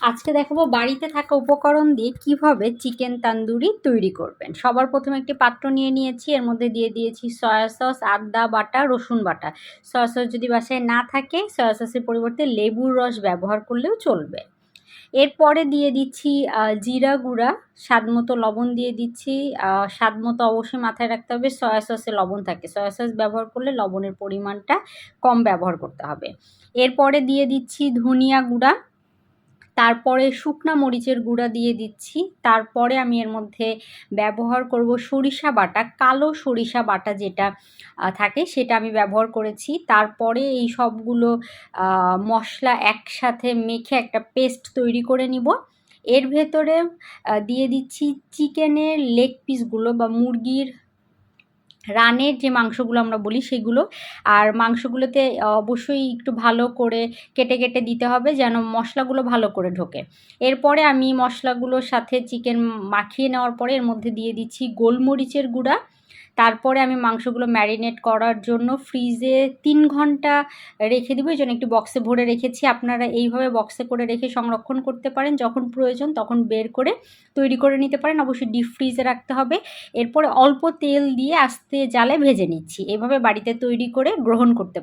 আজকে দেখাবো বাড়িতে থাকা উপকরণ দিয়ে কিভাবে চিকেন তান্দুরি তৈরি করবেন। সবার প্রথমে একটি পাত্র নিয়ে নিয়েছি, এর মধ্যে দিয়ে দিয়েছি সয়া সস, আদা বাটা, রসুন বাটা। সয়া সস যদি বাসায় না থাকে সয়া সসের পরিবর্তে লেবুর রস ব্যবহার করলেও চলবে। এরপরে দিয়ে দিচ্ছি জিরা গুঁড়া, স্বাদ মতো লবণ দিয়ে দিচ্ছি। স্বাদ মতো অবশ্যই মাথায় রাখতে হবে সয়া সসে লবণ থাকে, সয়া সস ব্যবহার করলে লবণের পরিমাণটা কম ব্যবহার করতে হবে। এরপরে দিয়ে দিচ্ছি ধনিয়া গুঁড়া, তারপরে শুকনা মরিচের গুঁড়া দিয়ে দিচ্ছি। তারপরে আমি এর মধ্যে ব্যবহার করব সরিষা বাটা, কালো সরিষা বাটা যেটা থাকে সেটা আমি ব্যবহার করেছি। তারপরে এই সবগুলো মশলা একসাথে মেখে একটা পেস্ট তৈরি করে নিব। এর ভেতরে দিয়ে দিচ্ছি চিকেনের লেগ পিসগুলো বা মুরগির রানের যে মাংসগুলো আমরা বলি সেগুলো। আর মাংসগুলোতে অবশ্যই একটু ভালো করে কেটে কেটে দিতে হবে যেন মশলাগুলো ভালো করে ঢোকে। এরপরে আমি মশলাগুলোর সাথে চিকেন মাখিয়ে নেওয়ার পরে এর মধ্যে দিয়ে দিচ্ছি গোলমরিচের গুঁড়া। তারপরে আমি মাংসগুলো ম্যারিনেট করার জন্য ফ্রিজে 3 ঘন্টা রেখে দেবো। এই জন্য একটি বক্সে ভরে রেখেছি। আপনারা এইভাবে বক্সে করে রেখে সংরক্ষণ করতে পারেন, যখন প্রয়োজন তখন বের করে তৈরি করে নিতে পারেন। অবশ্যই ডিপ ফ্রিজে রাখতে হবে। এরপরে অল্প তেল দিয়ে আস্তে জালে ভেজে নিচ্ছি। এভাবে বাড়িতে তৈরি করে গ্রহণ করতে